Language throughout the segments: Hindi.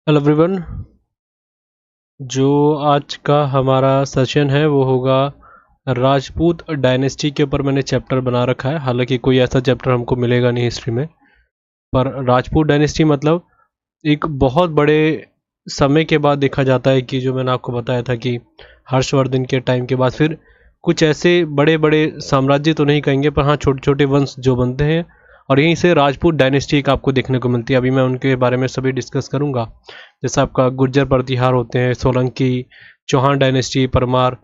Hello everyone. जो आज का हमारा सेशन है वो होगा राजपूत डायनेस्टी के ऊपर। मैंने चैप्टर बना रखा है, हालांकि कोई ऐसा चैप्टर हमको मिलेगा नहीं हिस्ट्री में, पर राजपूत डायनेस्टी मतलब एक बहुत बड़े समय के बाद देखा जाता है कि जो मैंने आपको बताया था कि हर्षवर्धन के टाइम के बाद फिर कुछ ऐसे बड़े बड़े साम्राज्य तो नहीं कहेंगे, पर हाँ छोटे छोटे वंश जो बनते हैं और यहीं से राजपूत डायनेस्टी एक आपको देखने को मिलती है। अभी मैं उनके बारे में सभी डिस्कस करूंगा। जैसे आपका गुर्जर प्रतिहार होते हैं, सोलंकी, चौहान डायनेस्टी, परमार,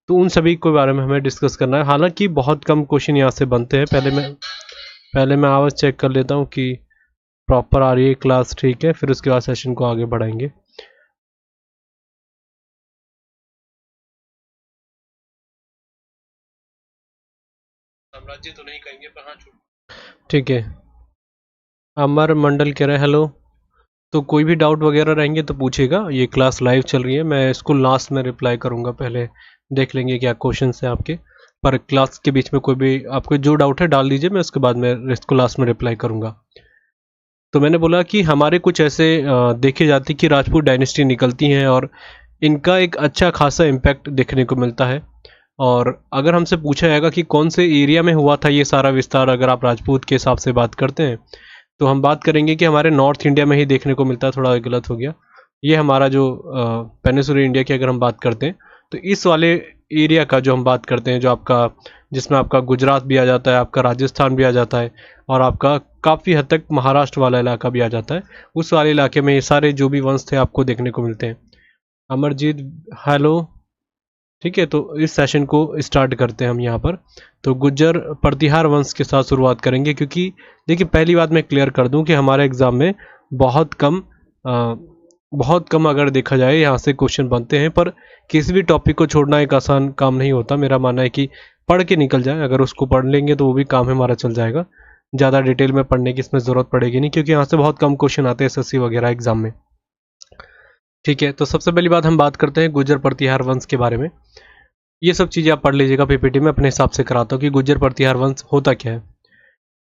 तो उन सभी के बारे में हमें डिस्कस करना है। हालांकि बहुत कम क्वेश्चन यहाँ से बनते हैं। पहले मैं आवाज़ चेक कर लेता हूँ कि प्रॉपर आ रही है क्लास, ठीक है, फिर उसके बाद सेशन को आगे बढ़ाएंगे। साम्राज्य तो नहीं कहेंगे, पर हाँ ठीक है। अमर मंडल कह रहे हैं हेलो। तो कोई भी डाउट वगैरह रहेंगे तो पूछेगा, ये क्लास लाइव चल रही है, मैं इसको लास्ट में रिप्लाई करूंगा। पहले देख लेंगे क्या क्वेश्चन है आपके, पर क्लास के बीच में कोई भी आपको जो डाउट है डाल दीजिए, मैं उसके बाद में इसको लास्ट में रिप्लाई करूंगा। तो मैंने बोला कि हमारे कुछ ऐसे देखे जाते कि राजपूत डायनेस्टी निकलती हैं और इनका एक अच्छा खासा इम्पैक्ट देखने को मिलता है। और अगर हमसे पूछा जाएगा कि कौन से एरिया में हुआ था ये सारा विस्तार, अगर आप राजपूत के हिसाब से बात करते हैं, तो हम बात करेंगे कि हमारे नॉर्थ इंडिया में ही देखने को मिलता है। थोड़ा गलत हो गया, ये हमारा जो पेनिसुलर इंडिया की अगर हम बात करते हैं, तो इस वाले एरिया का जो हम बात करते हैं, जो आपका जिसमें आपका गुजरात भी आ जाता है, आपका राजस्थान भी आ जाता है, और आपका काफ़ी हद तक महाराष्ट्र वाला इलाका भी आ जाता है, उस वाले इलाके में ये सारे जो भी वंश थे आपको देखने को मिलते हैं। अमरजीत हेलो, ठीक है। तो इस सेशन को स्टार्ट करते हैं हम यहाँ पर। तो गुज्जर प्रतिहार वंश के साथ शुरुआत करेंगे, क्योंकि देखिए पहली बात मैं क्लियर कर दूं कि हमारे एग्ज़ाम में बहुत कम बहुत कम अगर देखा जाए यहाँ से क्वेश्चन बनते हैं, पर किसी भी टॉपिक को छोड़ना एक आसान काम नहीं होता। मेरा मानना है कि पढ़ के निकल जाए, अगर उसको पढ़ लेंगे तो वो भी काम हमारा चल जाएगा। ज़्यादा डिटेल में पढ़ने की इसमें ज़रूरत पड़ेगी नहीं, क्योंकि यहाँ से बहुत कम क्वेश्चन आते हैं एसएससी वगैरह एग्जाम में। ठीक है, तो सबसे पहली बात हम बात करते हैं गुज्जर प्रतिहार वंश के बारे में। ये सब चीज़ें आप पढ़ लीजिएगा, पीपीटी में अपने हिसाब से कराता हूँ कि गुज्जर प्रतिहार वंश होता क्या है।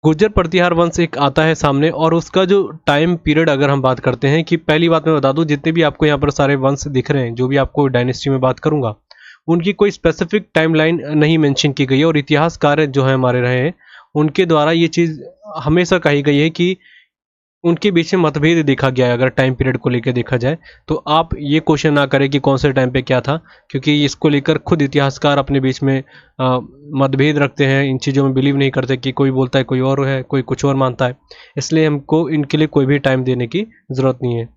गुज्जर प्रतिहार वंश एक आता है सामने, और उसका जो टाइम पीरियड अगर हम बात करते हैं, कि पहली बात मैं बता दूं, जितने भी आपको यहाँ पर सारे वंश दिख रहे हैं, जो भी आपको डायनेस्टी में बात करूंगा, उनकी कोई स्पेसिफिक टाइमलाइन नहीं मेंशन की गई है। और इतिहासकार जो है हमारे रहे हैं, उनके द्वारा ये चीज़ हमेशा कही गई है कि उनके बीच में मतभेद देखा गया है। अगर टाइम पीरियड को लेकर देखा जाए, तो आप ये क्वेश्चन ना करें कि कौन से टाइम पे क्या था, क्योंकि इसको लेकर खुद इतिहासकार अपने बीच में मतभेद रखते हैं। इन चीज़ों में बिलीव नहीं करते, कि कोई बोलता है कोई और है, कोई कुछ और मानता है। इसलिए हमको इनके लिए कोई भी टाइम देने की ज़रूरत नहीं है।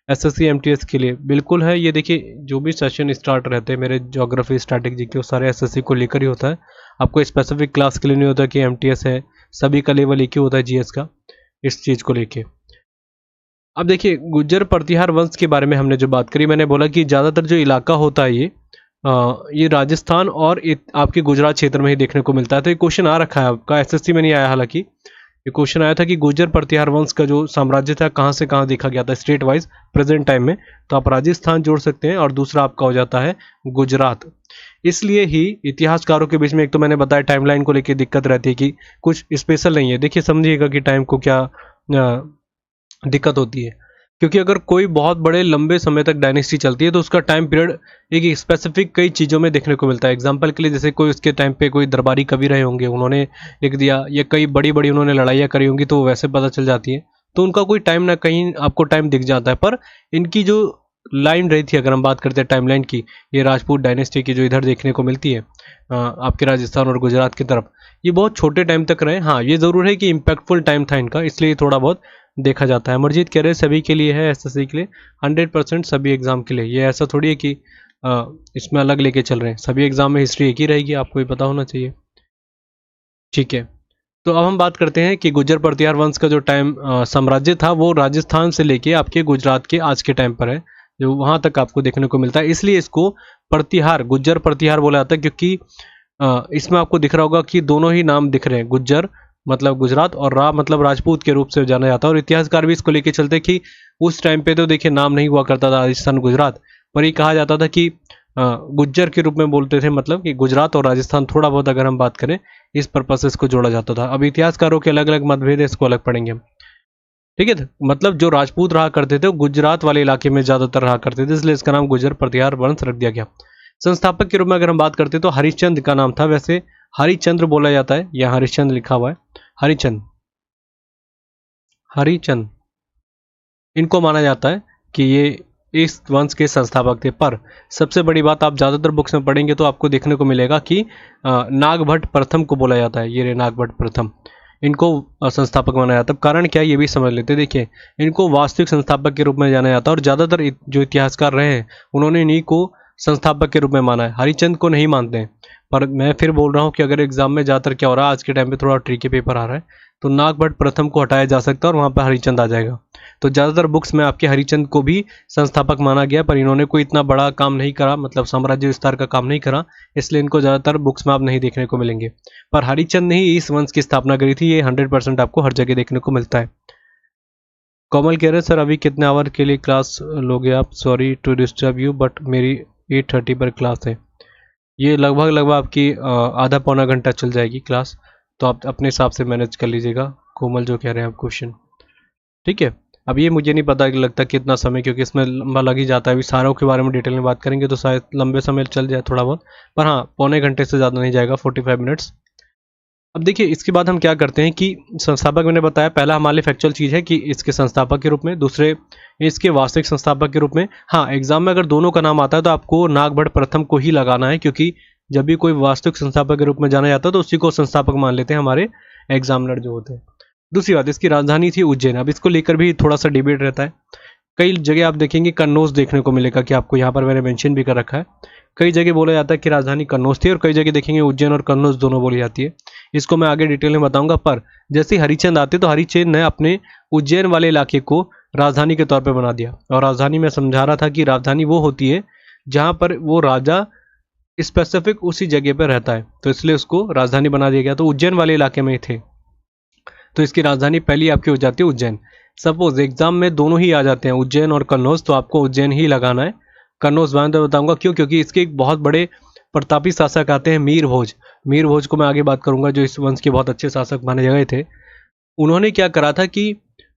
एसएससी एमटीएस के लिए बिल्कुल है। ये देखिए जो भी सेशन स्टार्ट रहते हैं मेरे ज्योग्राफी स्टैटिक जी के, वो सारे एसएससी को लेकर ही होता है। आपको स्पेसिफिक क्लास के लिए नहीं होता कि एमटीएस है, सभी का लेवल एक ही होता है जीएस का, इस चीज़ को लेके। अब देखिए गुज्जर प्रतिहार वंश के बारे में हमने जो बात करी, मैंने बोला कि ज़्यादातर जो इलाका होता है ये राजस्थान और आपके गुजरात क्षेत्र में ही देखने को मिलता है। तो ये क्वेश्चन आ रखा है आपका, एसएससी में नहीं आया, हालांकि ये क्वेश्चन आया था कि गुज्जर प्रतिहार वंश का जो साम्राज्य था कहाँ से कहाँ देखा गया था स्टेट वाइज प्रेजेंट टाइम में। तो आप राजस्थान जोड़ सकते हैं, और दूसरा आपका हो जाता है गुजरात। इसलिए ही इतिहासकारों के बीच में, एक तो मैंने बताया टाइमलाइन को लेकर दिक्कत रहती है कि कुछ स्पेशल नहीं है। देखिए समझिएगा कि टाइम को क्या दिक्कत होती है, क्योंकि अगर कोई बहुत बड़े लंबे समय तक डायनेस्टी चलती है, तो उसका टाइम पीरियड एक स्पेसिफिक कई चीज़ों में देखने को मिलता है। एग्जाम्पल के लिए, जैसे कोई उसके टाइम पे कोई दरबारी कवि रहे होंगे, उन्होंने लिख दिया, या कई बड़ी बड़ी उन्होंने लड़ाइयाँ करी होंगी, तो वो वैसे पता चल जाती है। तो उनका कोई टाइम ना कहीं आपको टाइम दिख जाता है। पर इनकी जो लाइन रही थी, अगर हम बात करते हैं टाइम लाइन की, ये राजपूत डायनेस्टी की जो इधर देखने को मिलती है आपके राजस्थान और गुजरात की तरफ, ये बहुत छोटे टाइम तक रहे। हाँ ये ज़रूर है कि इम्पैक्टफुल टाइम था इनका, इसलिए थोड़ा बहुत देखा जाता है। अमरजीत कह रहे हैं सभी के लिए है, एसएससी के लिए 100% सभी एग्जाम के लिए। ये ऐसा थोड़ी है कि इसमें अलग लेके चल रहे हैं, सभी एग्जाम में हिस्ट्री एक ही रहेगी, आपको ये पता होना चाहिए। ठीक है, तो अब हम बात करते हैं कि गुज्जर प्रतिहार वंश का जो टाइम साम्राज्य था, वो राजस्थान से लेके आपके गुजरात के आज के टाइम पर है, जो वहाँ तक आपको देखने को मिलता है। इसलिए इसको प्रतिहार, गुज्जर प्रतिहार बोला जाता है, क्योंकि इसमें आपको दिख रहा होगा कि दोनों ही नाम दिख रहे हैं, गुज्जर मतलब गुजरात, और मतलब राजपूत के रूप से जाना जाता है। और इतिहासकार भी इसको लेके चलते कि उस टाइम पे तो देखिए नाम नहीं हुआ करता था राजस्थान गुजरात, पर ये कहा जाता था कि गुज्जर के रूप में बोलते थे, मतलब कि गुजरात और राजस्थान थोड़ा बहुत अगर हम बात करें, इस पर्पज से इसको जोड़ा जाता था। अब इतिहासकारों के अलग अलग मतभेद है, इसको अलग पढ़ेंगे हम। ठीक है, मतलब जो राजपूत रहा करते थे वो गुजरात वाले इलाके में ज़्यादातर रहा करते थे, इसलिए इसका नाम गुजर प्रतिहार वंश रख दिया गया। संस्थापक के रूप में अगर हम बात करते तो हरिश्चंद्र का नाम था, वैसे हरिचंद्र बोला जाता है, यहाँ हरिश्चंद्र लिखा हुआ है, हरिचंद, हरिचंद इनको माना जाता है कि ये इस वंश के संस्थापक थे। पर सबसे बड़ी बात, आप ज़्यादातर बुक्स में पढ़ेंगे तो आपको देखने को मिलेगा कि नागभट्ट प्रथम को बोला जाता है, ये रे नागभट्ट प्रथम, इनको संस्थापक माना जाता है। कारण क्या है ये भी समझ लेते हैं। देखिए, इनको वास्तविक संस्थापक के रूप में जाना जाता है और ज़्यादातर जो इतिहासकार रहे हैं उन्होंने इन्हीं को संस्थापक के रूप में माना है, हरिचंद को नहीं मानते हैं। पर मैं फिर बोल रहा हूँ कि अगर एग्जाम में ज़्यादातर क्या हो रहा है, आज के टाइम पे थोड़ा ट्रिकी पेपर आ रहा है, तो नागभट्ट प्रथम को हटाया जा सकता है और वहाँ पर हरिचंद आ जाएगा। तो ज़्यादातर बुक्स में आपके हरिचंद को भी संस्थापक माना गया, पर इन्होंने कोई इतना बड़ा काम नहीं करा, मतलब साम्राज्य विस्तार का काम नहीं करा, इसलिए इनको ज़्यादातर बुक्स में आप नहीं देखने को मिलेंगे। पर हरिचंद ने ही इस वंश की स्थापना करी थी, ये 100% आपको हर जगह देखने को मिलता है। कोमल कह रहे हैं सर अभी कितने आवर के लिए क्लास लोगे आप? Sorry to disturb you but मेरी 8:30 पर क्लास है। ये लगभग आपकी आधा पौना घंटा चल जाएगी क्लास, तो आप अपने हिसाब से मैनेज कर लीजिएगा। कोमल जो कह रहे हैं आप क्वेश्चन, ठीक है। अब ये मुझे नहीं पता कि लगता कितना समय, क्योंकि इसमें लंबा लग ही जाता है। अभी सारों के बारे में डिटेल में बात करेंगे तो शायद लंबे समय चल जाए थोड़ा बहुत, पर हाँ पौने घंटे से ज़्यादा नहीं जाएगा, 45 मिनट्स। अब देखिए इसके बाद हम क्या करते हैं कि संस्थापक मैंने बताया, पहला हमारे लिए फैक्चुअल चीज़ है कि इसके संस्थापक के रूप में, दूसरे इसके वास्तविक संस्थापक के रूप में। हाँ, एग्जाम में अगर दोनों का नाम आता है तो आपको नागभट्ट प्रथम को ही लगाना है, क्योंकि जब भी कोई वास्तविक संस्थापक के रूप में जाना जाता है तो उसी को संस्थापक मान लेते हैं हमारे एग्जामिनर जो होते हैं। दूसरी बात, इसकी राजधानी थी उज्जैन। अब इसको लेकर भी थोड़ा सा डिबेट रहता है। कई जगह आप देखेंगे कन्नौज देखने को मिलेगा, कि आपको यहाँ पर मैंने मेंशन भी कर रखा है। कई जगह बोला जाता है कि राजधानी कन्नौज थी, और कई जगह देखेंगे उज्जैन और कन्नौज दोनों बोली जाती है। इसको मैं आगे डिटेल में बताऊंगा। पर जैसे हरिचंद आते तो हरिचंद ने अपने उज्जैन वाले इलाके को राजधानी के तौर पर बना दिया। और राजधानी में समझा रहा था कि राजधानी वो होती है जहाँ पर वो राजा स्पेसिफिक उसी जगह पर रहता है, तो इसलिए उसको राजधानी बना दिया गया। तो उज्जैन वाले इलाके में थे, तो इसकी राजधानी पहली आपकी हो जाती है उज्जैन। सपोज एग्जाम में दोनों ही आ जाते हैं, उज्जैन और कन्नौज, तो आपको उज्जैन ही लगाना है। कन्नौज बाद में बताऊंगा क्यों, क्योंकि इसके एक बहुत बड़े प्रतापी शासक आते हैं मीर भोज। मीर भोज को मैं आगे बात करूंगा, जो इस वंश के बहुत अच्छे शासक माने गए थे। उन्होंने क्या करा था कि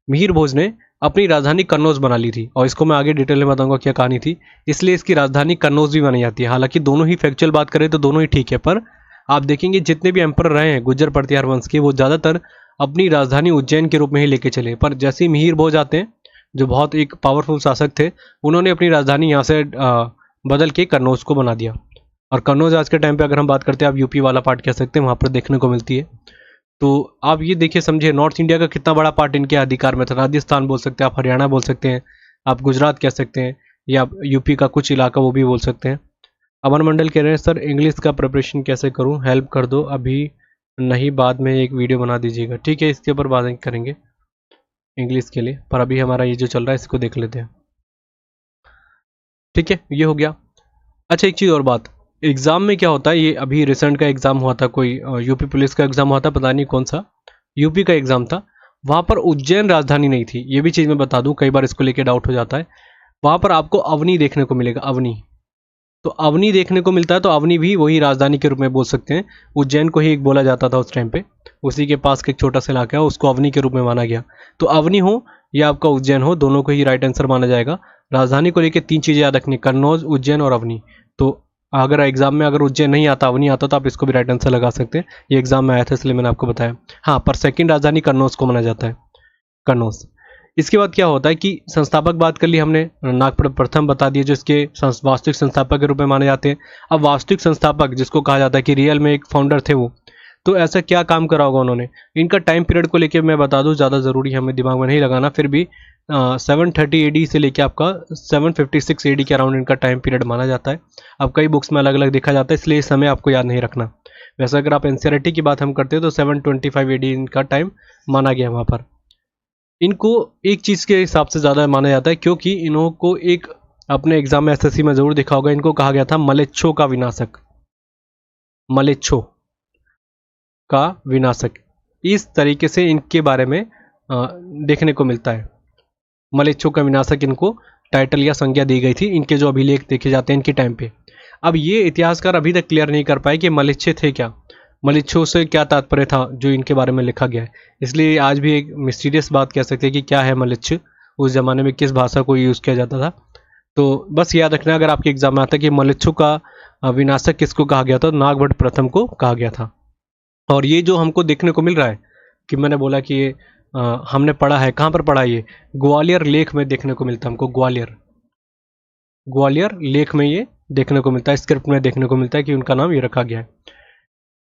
मीर भोज ने अपनी राजधानी कन्नौज बना ली थी, और इसको मैं आगे डिटेल में बताऊंगा क्या कहानी थी। इसलिए इसकी राजधानी कन्नौज भी बनी जाती है। हालांकि दोनों ही फैक्चुअल बात करें तो दोनों ही ठीक है, पर आप देखेंगे जितने भी एम्पर रहे हैं गुर्जर प्रतिहार वंश के, वो ज़्यादातर अपनी राजधानी उज्जैन के रूप में ही लेके चले। पर जैसे ही मिहिर भोज आते हैं, जो बहुत एक पावरफुल शासक थे, उन्होंने अपनी राजधानी यहाँ से बदल के कन्नौज को बना दिया। और कन्नौज आज के टाइम पे अगर हम बात करते हैं, आप यूपी वाला पार्ट कह सकते हैं, वहाँ पर देखने को मिलती है। तो आप ये देखिए समझिए, नॉर्थ इंडिया का कितना बड़ा पार्ट इनके अधिकार में था। राजस्थान बोल सकते हैं आप, हरियाणा बोल सकते हैं आप, गुजरात कह सकते हैं, या यूपी का कुछ इलाका वो भी बोल सकते हैं। अमन मंडल कह रहे हैं सर इंग्लिश का प्रिपरेशन कैसे करूं, हेल्प कर दो, अभी नहीं बाद में एक वीडियो बना दीजिएगा। ठीक है, इसके ऊपर बात करेंगे इंग्लिश के लिए, पर अभी हमारा ये जो चल रहा है इसको देख लेते हैं। ठीक है, ये हो गया। अच्छा, एक चीज़ और बात, एग्ज़ाम में क्या होता है, ये अभी रिसेंट का एग्ज़ाम हुआ था, कोई यूपी पुलिस का एग्ज़ाम हुआ था, पता नहीं कौन सा यूपी का एग्ज़ाम था। वहाँ पर उज्जैन राजधानी नहीं थी, ये भी चीज़ मैं बता दूँ, कई बार इसको लेके डाउट हो जाता है। वहाँ पर आपको अवनी देखने को मिलेगा, अवनी। तो अवनी देखने को मिलता है, तो अवनी भी वही राजधानी के रूप में बोल सकते हैं। उज्जैन को ही एक बोला जाता था उस टाइम पे, उसी के पास का एक छोटा सा इलाका है, उसको अवनी के रूप में माना गया। तो अवनी हो या आपका उज्जैन हो, दोनों को ही राइट आंसर माना जाएगा। राजधानी को लेकर 3 चीज़ें याद रखनी, कन्नौज, उज्जैन और अवनी। तो अगर एग्जाम में अगर उज्जैन नहीं आता, अवनी आता, तो आप इसको भी राइट आंसर लगा सकते हैं। ये एग्जाम में आया था इसलिए मैंने आपको बताया। हाँ, पर सेकंड राजधानी कन्नौज को माना जाता है, कन्नौज। इसके बाद क्या होता है कि संस्थापक बात कर ली हमने, नागपुर प्रथम बता दिए, जो इसके वास्तविक संस्थापक के रूप में माने जाते हैं। अब वास्तविक संस्थापक जिसको कहा जाता है कि रियल में एक फाउंडर थे वो, तो ऐसा क्या काम करा होगा उन्होंने। इनका टाइम पीरियड को लेकर मैं बता दूं, ज़्यादा ज़रूरी हमें दिमाग में नहीं लगाना, फिर भी 730 AD से लेकर आपका 756 AD के अराउंड इनका टाइम पीरियड माना जाता है। अब कई बुक्स में अलग अलग देखा जाता है, इसलिए इस समय आपको याद नहीं रखना। वैसे अगर आप NCERT की बात हम करते हैं तो 725 AD इनका टाइम माना गया वहाँ पर। इनको एक चीज़ के हिसाब से ज़्यादा माना जाता है, क्योंकि इन्हों को एक अपने एग्जाम में SSC में ज़रूर देखा होगा, इनको कहा गया था मलेच्छों का विनाशक, मलेच्छों का विनाशक। इस तरीके से इनके बारे में देखने को मिलता है। मलेच्छों का विनाशक इनको टाइटल या संज्ञा दी गई थी, इनके जो अभिलेख देखे जाते हैं इनके टाइम पे। अब ये इतिहासकार अभी तक क्लियर नहीं कर पाए कि मलेच्छे थे क्या। मलिच्छू से क्या तात्पर्य था जो इनके बारे में लिखा गया है। इसलिए आज भी एक मिस्टीरियस बात कह सकते हैं कि क्या है मलिच्छ, उस ज़माने में किस भाषा को यूज़ किया जाता था। तो बस याद रखना अगर आपके एग्जाम में आता है कि मलिच्छू का विनाशक किसको कहा गया था, नागभट्ट प्रथम को कहा गया था। और ये जो हमको देखने को मिल रहा है कि मैंने बोला कि ये हमने पढ़ा है, कहाँ पर पढ़ा है, ये ग्वालियर लेख में देखने को मिलता है हमको। ग्वालियर लेख में ये देखने को मिलता है, स्क्रिप्ट में देखने को मिलता है कि उनका नाम ये रखा गया है।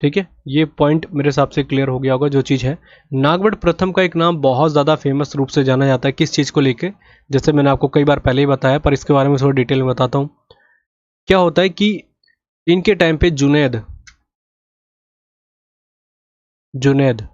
ठीक है, ये पॉइंट मेरे हिसाब से क्लियर हो गया होगा जो चीज़ है। नागभट्ट प्रथम का एक नाम बहुत ज़्यादा फेमस रूप से जाना जाता है किस चीज़ को लेके, जैसे मैंने आपको कई बार पहले ही बताया, पर इसके बारे में थोड़ा डिटेल में बताता हूँ। क्या होता है कि इनके टाइम पे जुनैद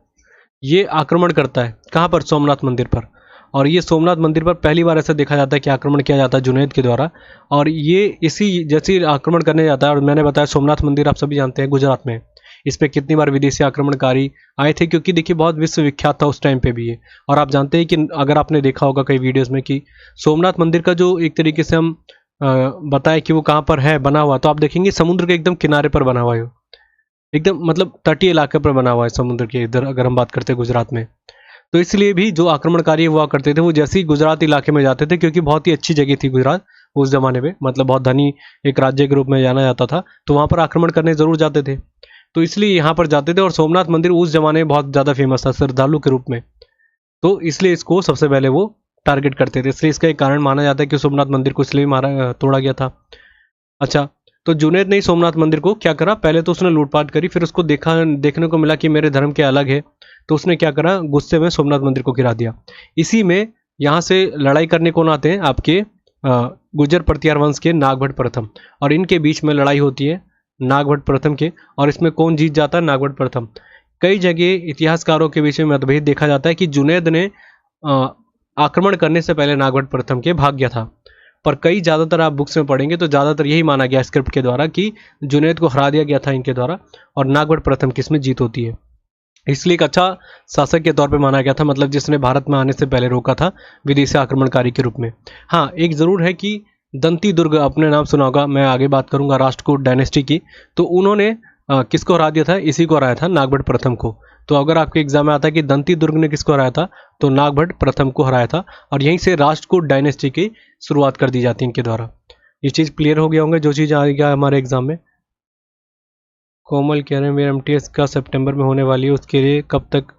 ये आक्रमण करता है, कहाँ पर, सोमनाथ मंदिर पर। और ये सोमनाथ मंदिर पर पहली बार ऐसा देखा जाता है कि आक्रमण किया जाता है जुनैद के द्वारा। और ये इसी जैसे आक्रमण करने जाता है, और मैंने बताया सोमनाथ मंदिर आप सभी जानते हैं गुजरात में, इस पर कितनी बार विदेशी आक्रमणकारी आए थे, क्योंकि देखिए बहुत विश्वविख्यात था उस टाइम पे भी ये। और आप जानते हैं कि अगर आपने देखा होगा कई वीडियोज़ में कि सोमनाथ मंदिर का जो एक तरीके से हम बताए कि वो कहाँ पर है बना हुआ, तो आप देखेंगे समुद्र के एकदम किनारे पर बना हुआ है, एकदम मतलब तटीय इलाके पर बना हुआ है समुद्र के इधर, अगर हम बात करते हैं गुजरात में। तो इसलिए भी जो आक्रमणकारी हुआ करते थे वो जैसे ही गुजरात इलाके में जाते थे, क्योंकि बहुत ही अच्छी जगह थी गुजरात उस जमाने में, मतलब बहुत धनी एक राज्य के रूप में जाना जाता था, तो वहाँ पर आक्रमण करने ज़रूर जाते थे। तो इसलिए यहाँ पर जाते थे, और सोमनाथ मंदिर उस जमाने में बहुत ज़्यादा फेमस था श्रद्धालु के रूप में, तो इसलिए इसको सबसे पहले वो टारगेट करते थे। इसलिए इसका एक कारण माना जाता है कि सोमनाथ मंदिर को इसलिए तोड़ा गया था। अच्छा, तो जुनैद ने सोमनाथ मंदिर को क्या करा, पहले तो उसने लूटपाट करी, फिर उसको देखने को मिला कि मेरे धर्म के अलग है, तो उसने क्या करा, गुस्से में सोमनाथ मंदिर को गिरा दिया। इसी में यहाँ से लड़ाई करने कौन आते हैं, आपके गुर्जर प्रतिहार वंश के नागभट्ट प्रथम, और इनके बीच में लड़ाई होती है नागभट्ट प्रथम के, और इसमें कौन जीत जाता है, नागभट्ट प्रथम। कई जगह इतिहासकारों के बीच में मतभेद देखा जाता है कि जुनैद ने आक्रमण करने से पहले नागभट्ट प्रथम के भाग गया था, पर कई ज़्यादातर आप बुक्स में पढ़ेंगे तो ज़्यादातर यही माना गया स्क्रिप्ट के द्वारा कि जुनैद को हरा दिया गया था इनके द्वारा, और नागभट्ट प्रथम की इसमें जीत होती है। इसलिए एक अच्छा शासक के तौर पे माना गया था, मतलब जिसने भारत में आने से पहले रोका था विदेशी आक्रमणकारी के रूप में। हाँ, एक ज़रूर है कि दंती दुर्ग, अपने नाम सुना होगा, मैं आगे बात करूंगा राष्ट्रकूट डायनेस्टी की, तो उन्होंने किसको हरा दिया था, इसी को हराया था, नागभट्ट प्रथम को। तो अगर आपके एग्जाम में आता है कि दंती दुर्ग ने किसको हराया था, तो नागभट्ट प्रथम को हराया था, और यहीं से राष्ट्रकूट डायनेस्टी की शुरुआत कर दी जाती है इनके द्वारा। ये चीज़ क्लियर हो गया होंगे जो चीज़ आएगा हमारे एग्जाम में। कोमल कह रहे हैं मेरे एमटीएस का सितंबर में होने वाली है, उसके लिए कब तक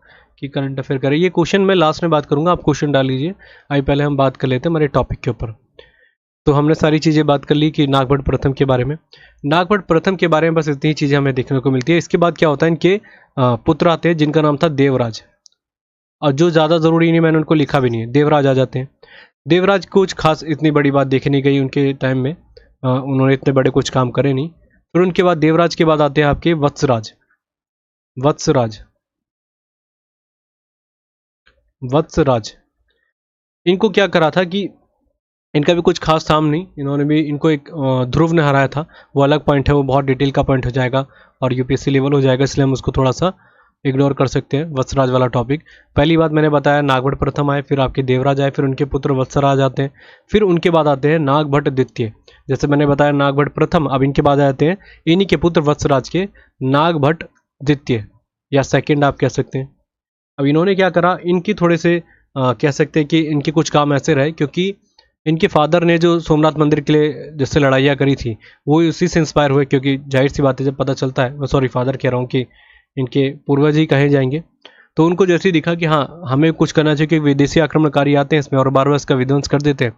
की करंट अफेयर करें। ये क्वेश्चन मैं लास्ट में बात करूंगा, आप क्वेश्चन डाल लीजिए, अभी पहले हम बात कर लेते हैं हमारे टॉपिक के ऊपर। तो हमने सारी चीज़ें बात कर ली कि नागभट्ट प्रथम के बारे में। नागभट्ट प्रथम के बारे में बस इतनी ही चीज़ें हमें देखने को मिलती है। इसके बाद क्या होता है, इनके पुत्र आते हैं जिनका नाम था देवराज, और जो ज़्यादा ज़रूरी नहीं, मैंने उनको लिखा भी नहीं है, देवराज आ जाते हैं। देवराज कुछ खास इतनी बड़ी बात देखी नहीं गई उनके टाइम में, उन्होंने इतने बड़े कुछ काम करे नहीं। फिर उनके बाद देवराज के बाद आते हैं आपके वत्सराज। वत्सराज इनको क्या करा था कि इनका भी कुछ खास काम नहीं, इन्होंने भी, इनको एक ध्रुव ने हराया था, वो अलग पॉइंट है, वो बहुत डिटेल का पॉइंट हो जाएगा और यूपीएससी लेवल हो जाएगा, इसलिए हम उसको थोड़ा सा इग्नोर कर सकते हैं वत्सराज वाला टॉपिक। पहली बात मैंने बताया नागभट्ट प्रथम आए, फिर आपके देवराज आए, फिर उनके पुत्र वत्सराज आते हैं, फिर उनके बाद आते हैं नागभट्ट द्वितीय। जैसे मैंने बताया नागभट्ट प्रथम, अब इनके बाद आते हैं इन्हीं के पुत्र वत्सराज के नागभट्ट द्वितीय या सेकेंड आप कह सकते हैं। अब इन्होंने क्या करा, इनकी थोड़े से कह सकते हैं कि इनके कुछ काम ऐसे रहे, क्योंकि इनके फादर ने जो सोमनाथ मंदिर के लिए जिससे लड़ाइयाँ करी थी वो उसी से इंस्पायर हुए, क्योंकि जाहिर सी बात है जब पता चलता है, सॉरी फादर कह रहा हूँ, कि इनके पूर्वज ही कहे जाएंगे, तो उनको जैसे ही दिखा कि हाँ हमें कुछ करना चाहिए कि विदेशी आक्रमणकारी आते हैं इसमें और बार बार इसका विध्वंस कर देते हैं,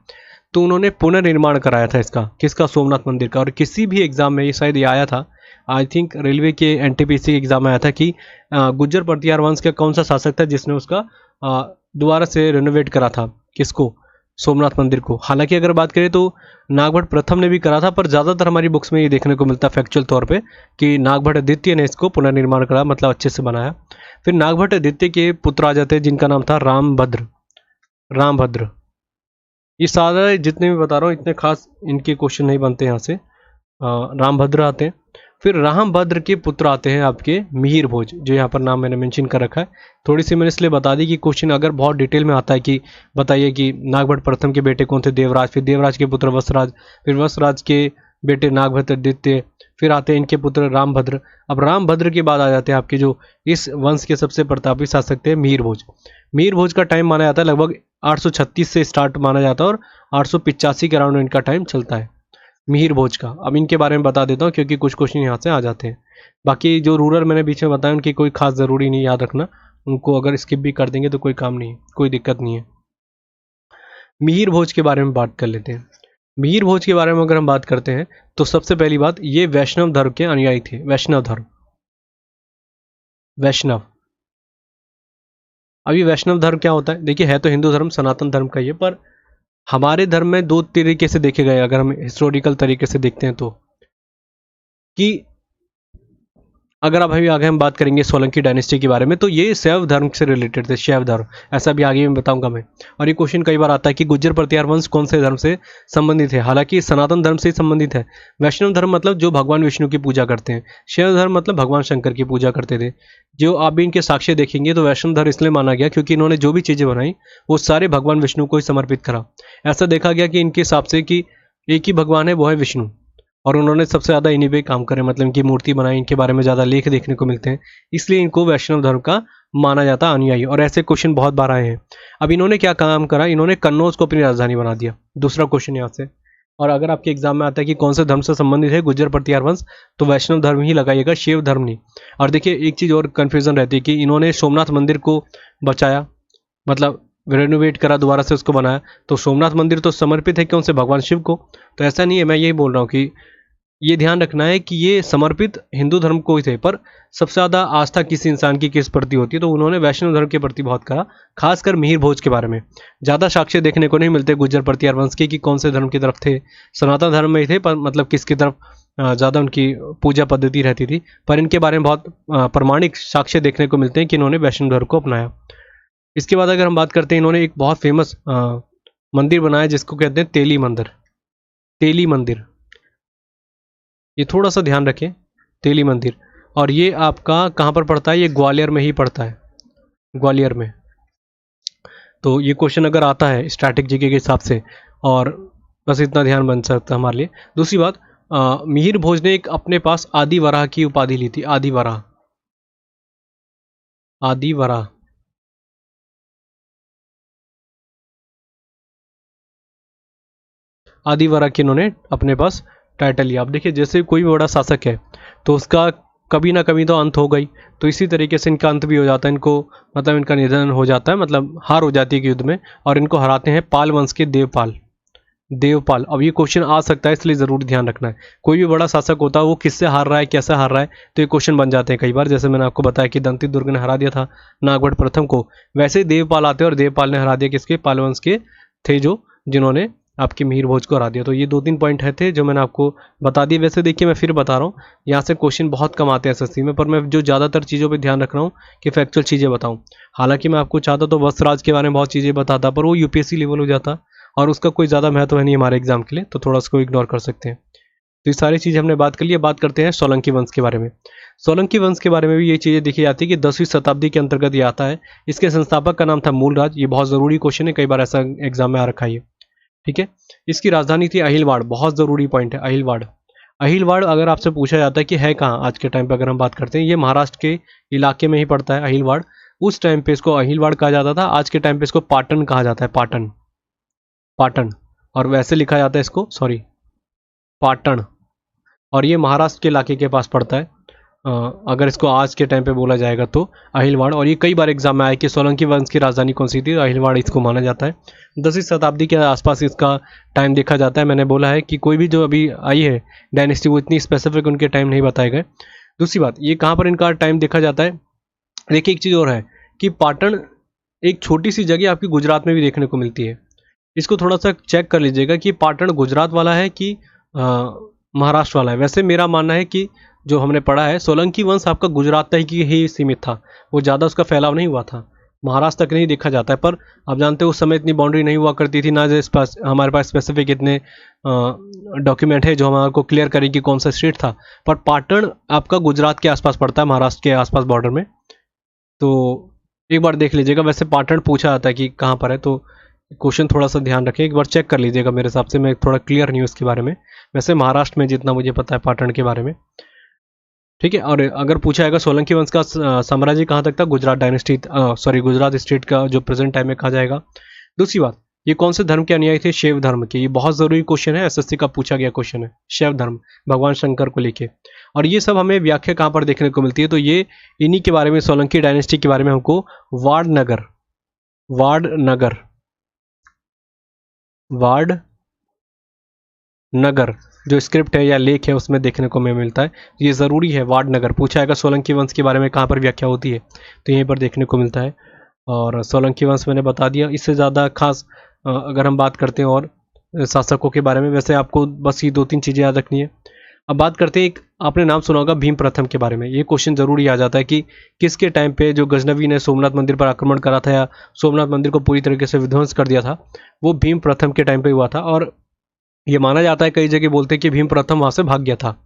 तो उन्होंने पुनर्निर्माण कराया था इसका, किसका, सोमनाथ मंदिर का। और किसी भी एग्जाम में ये शायद ये आया था, आई थिंक रेलवे के एनटीपीसी के एग्जाम में आया था कि गुर्जर प्रतिहार वंश का कौन सा शासक था जिसने उसका दोबारा से रेनोवेट करा था, किसको, सोमनाथ मंदिर को। हालांकि अगर बात करें तो नागभट्ट प्रथम ने भी करा था, पर ज़्यादातर हमारी बुक्स में ये देखने को मिलता है फैक्चुअल तौर पे कि नागभट्ट द्वितीय ने इसको पुनर्निर्माण करा, मतलब अच्छे से बनाया। फिर नागभट्ट द्वितीय के पुत्र आ जाते हैं जिनका नाम था रामभद्र। ये सारे जितने भी बता रहा हूँ इतने खास इनके क्वेश्चन नहीं बनते यहाँ से। रामभद्र आते हैं, फिर रामभद्र के पुत्र आते हैं आपके मिहिर भोज, जो यहाँ पर नाम मैंने मेंशन कर रखा है। थोड़ी सी मैंने इसलिए बता दी कि क्वेश्चन अगर बहुत डिटेल में आता है कि बताइए कि नागभट्ट प्रथम के बेटे कौन थे, देवराज, फिर देवराज के पुत्र वत्सराज, फिर वत्सराज के बेटे नागभद्र द्वितीय, फिर आते हैं इनके पुत्र रामभद्र। अब रामभद्र के बाद आ जाते हैं आपके जो इस वंश के सबसे प्रतापी शासक थे मीर भोज। मीर भोज का टाइम माना जाता है लगभग 836 से स्टार्ट माना जाता है और 885 के अराउंड इनका टाइम चलता है मिहिर भोज का। अब इनके बारे में बता देता हूँ क्योंकि कुछ क्वेश्चन यहाँ से आ जाते हैं। बाकी जो रूरल मैंने बीच में बताया उनकी कोई खास ज़रूरी नहीं याद रखना, उनको अगर स्किप भी कर देंगे तो कोई काम नहीं है, कोई दिक्कत नहीं है। मिहिर भोज के बारे में बात कर लेते हैं। मिहिर भोज के बारे में अगर हम बात करते हैं तो सबसे पहली बात, ये वैष्णव धर्म के अनुयायी थे। वैष्णव धर्म, वैष्णव। अब ये वैष्णव धर्म क्या होता है? देखिए, है तो हिंदू धर्म सनातन धर्म का ये, पर हमारे धर्म में दो तरीके से देखे गए अगर हम हिस्टोरिकल तरीके से देखते हैं तो, कि अगर अब अभी आगे हम बात करेंगे सोलंकी डायनेस्टी के बारे में तो ये शैव धर्म से रिलेटेड थे, शैव धर्म। ऐसा भी आगे मैं बताऊंगा मैं। और ये क्वेश्चन कई बार आता है कि गुज्जर प्रतिहार वंश कौन से धर्म से संबंधित है? हालांकि सनातन धर्म से ही संबंधित है। वैष्णव धर्म मतलब जो भगवान विष्णु की पूजा करते हैं, शैव धर्म मतलब भगवान शंकर की पूजा करते थे। जो आप भी इनके साक्ष्य देखेंगे तो वैष्णव धर्म इसलिए माना गया क्योंकि इन्होंने जो भी चीज़ें बनाई वो सारे भगवान विष्णु को ही समर्पित करा। ऐसा देखा गया कि इनके हिसाब से कि एक ही भगवान है, वो है विष्णु, और उन्होंने सबसे ज़्यादा इन्हीं पे काम करे, मतलब इनकी मूर्ति बनाई, इनके बारे में ज़्यादा लेख देखने को मिलते हैं, इसलिए इनको वैष्णव धर्म का माना जाता अनुयायी। और ऐसे क्वेश्चन बहुत बार आए हैं। अब इन्होंने क्या काम करा, इन्होंने कन्नौज को अपनी राजधानी बना दिया। दूसरा क्वेश्चन यहाँ से, और अगर आपके एग्जाम में आता है कि कौन से धर्म से संबंधित है गुज्जर प्रतिहार वंश, तो वैष्णव धर्म ही लगाइएगा, शिव धर्म नहीं। और देखिए एक चीज़ और कन्फ्यूजन रहती है कि इन्होंने सोमनाथ मंदिर को बचाया, मतलब रेनोवेट करा, दोबारा से उसको बनाया, तो सोमनाथ मंदिर तो समर्पित है कौन से? भगवान शिव को। तो ऐसा नहीं है, मैं यही बोल रहा हूँ कि ये ध्यान रखना है कि ये समर्पित हिंदू धर्म को ही थे, पर सबसे ज़्यादा आस्था किसी इंसान की किस प्रति होती है, तो उन्होंने वैष्णव धर्म के प्रति बहुत करा। खासकर मिहिर भोज के बारे में ज़्यादा साक्ष्य देखने को नहीं मिलते गुज्जर प्रतिहार वंश के कि कौन से धर्म की तरफ थे। सनातन धर्म में ही थे, पर मतलब किसकी तरफ ज़्यादा उनकी पूजा पद्धति रहती थी। पर इनके बारे में बहुत प्रमाणिक साक्ष्य देखने को मिलते हैं कि इन्होंने वैष्णव धर्म को अपनाया। इसके बाद अगर हम बात करते हैं, इन्होंने एक बहुत फेमस मंदिर बनाया जिसको कहते हैं तेली मंदिर। तेली मंदिर, ये थोड़ा सा ध्यान रखें, तेली मंदिर। और ये आपका कहाँ पर पड़ता है? ये ग्वालियर में ही पड़ता है, ग्वालियर में। तो ये क्वेश्चन अगर आता है स्टैटिक जीके के हिसाब से, और बस इतना ध्यान बन सकता है हमारे लिए। दूसरी बात, मिहिर भोज ने एक अपने पास आदि वराह की उपाधि ली थी। आदि वराह, आदि वराह। आदि वराह की इन्होंने अपने पास टाइटल लिया। अब देखिए, जैसे कोई भी बड़ा शासक है तो उसका कभी ना कभी तो अंत हो गई, तो इसी तरीके से इनका अंत भी हो जाता है। इनको मतलब इनका निधन हो जाता है, मतलब हार हो जाती है कि युद्ध में, और इनको हराते हैं पाल वंश के देवपाल। देवपाल। अब ये क्वेश्चन आ सकता है, इसलिए ज़रूर ध्यान रखना है। कोई भी बड़ा शासक होता है वो किससे हार रहा है, कैसे हार रहा है, तो ये क्वेश्चन बन जाते हैं कई बार। जैसे मैंने आपको बताया कि दंती दुर्ग ने हरा दिया था नागवड़ प्रथम को, वैसे ही देवपाल आते हैं और देवपाल ने हरा दिया किसके? पाल वंश के थे, जो जिन्होंने आपके मिहिर भोज को हरा दिया। तो ये 2-3 पॉइंट है थे जो मैंने आपको बता दिए। वैसे देखिए, मैं फिर बता रहा हूँ, यहाँ से क्वेश्चन बहुत कम आते हैं एसएससी में, पर मैं जो ज़्यादातर चीज़ों पे ध्यान रख रहा हूँ कि फैक्चुअल चीज़ें बताऊँ। हालांकि मैं आपको चाहता तो वस्त्रराज के बारे में बहुत चीज़ें बताता, पर वो यूपीएससी लेवल हो जाता और उसका कोई ज़्यादा महत्व है नहीं हमारे एग्जाम के लिए, तो थोड़ा उसको इग्नोर कर सकते हैं। तो ये सारी चीज़ हमने बात कर ली। बात करते हैं सोलंकी वंश के बारे में। सोलंकी वंश के बारे में भी ये चीज़ें देखी जाती है कि 10वीं शताब्दी के अंतर्गत ये आता है। इसके संस्थापक का नाम था मूलराज। ये बहुत ज़रूरी क्वेश्चन है, कई बार ऐसा एग्जाम में आ रखा है। ठीक है, इसकी राजधानी थी अहिलवाड़। बहुत ज़रूरी पॉइंट है अहिलवाड़। अहिलवाड़ अगर आपसे पूछा जाता है कि है कहाँ आज के टाइम पे, अगर हम बात करते हैं, ये महाराष्ट्र के इलाके में ही पड़ता है अहिलवाड़। उस टाइम पे इसको अहिलवाड़ कहा जाता था, आज के टाइम पे इसको पाटन कहा जाता है, पाटन, पाटन। और वैसे लिखा जाता है इसको, सॉरी, पाटन। और ये महाराष्ट्र के इलाके के पास पड़ता है, अगर इसको आज के टाइम पे बोला जाएगा तो अहिलवाड़। और ये कई बार एग्जाम में आया कि सोलंकी वंश की राजधानी कौन सी थी, तो अहिलवाड़ इसको माना जाता है। 10वीं शताब्दी के आसपास इसका टाइम देखा जाता है। मैंने बोला है कि कोई भी जो अभी आई है डायनेस्टी, वो इतनी स्पेसिफिक उनके टाइम नहीं बताए गए। दूसरी बात, ये कहाँ पर इनका टाइम देखा जाता है? देखिए, एक चीज़ और है कि पाटन एक छोटी सी जगह आपकी गुजरात में भी देखने को मिलती है। इसको थोड़ा सा चेक कर लीजिएगा कि पाटन गुजरात वाला है कि महाराष्ट्र वाला है। वैसे मेरा मानना है कि जो हमने पढ़ा है, सोलंकी वंश आपका गुजरात तक ही सीमित था, वो ज़्यादा उसका फैलाव नहीं हुआ था, महाराष्ट्र तक नहीं देखा जाता है। पर आप जानते हो उस समय इतनी बाउंड्री नहीं हुआ करती थी ना, जैसे हमारे पास स्पेसिफिक इतने डॉक्यूमेंट है जो हमारे को क्लियर करें कि कौन सा स्टेट था। पर पाटन आपका गुजरात के आसपास पड़ता है, महाराष्ट्र के आसपास बॉर्डर में। तो एक बार देख लीजिएगा। वैसे पाटन पूछा जाता है कि कहाँ पर है, तो क्वेश्चन थोड़ा सा ध्यान रखें, एक बार चेक कर लीजिएगा, मेरे हिसाब से मैं थोड़ा क्लियर नहीं हूँ इसके बारे में। वैसे महाराष्ट्र में जितना मुझे पता है पाटन के बारे में, ठीक है। और अगर पूछा जाएगा सोलंकी वंश का साम्राज्य कहाँ तक था, Gujarat dynasty, sorry Gujarat state का जो प्रेजेंट टाइम में कहा जाएगा। दूसरी बात, ये कौन से धर्म के अनुयायी थे, शैव धर्म के। ये बहुत जरूरी क्वेश्चन है, एसएससी का पूछा गया क्वेश्चन है, शैव धर्म, भगवान शंकर को लेके। और ये सब हमें व्याख्या कहाँ पर देखने को मिलती है, तो ये इन्हीं के बारे में, सोलंकी डायनेस्टी के बारे में हमको वाडनगर, वाडनगर, वाडनगर जो स्क्रिप्ट है या लेख है उसमें देखने को हमें मिलता है। ये ज़रूरी है, वाडनगर पूछा जाएगा सोलंकी वंश के बारे में कहाँ पर व्याख्या होती है, तो यहीं पर देखने को मिलता है। और सोलंकी वंश मैंने बता दिया, इससे ज़्यादा खास अगर हम बात करते हैं और शासकों के बारे में, वैसे आपको बस ये 2-3 चीज़ें याद रखनी है। अब बात करते हैं, एक आपने नाम सुना होगा भीम प्रथम के बारे में। ये क्वेश्चन जरूर आ जाता है कि किसके टाइम पे जो गजनवी ने सोमनाथ मंदिर पर आक्रमण करा था या सोमनाथ मंदिर को पूरी तरीके से विध्वंस कर दिया था, वो भीम प्रथम के टाइम पे हुआ था। और ये माना जाता है, कई जगह बोलते हैं कि भीम प्रथम वहाँ से भाग गया था,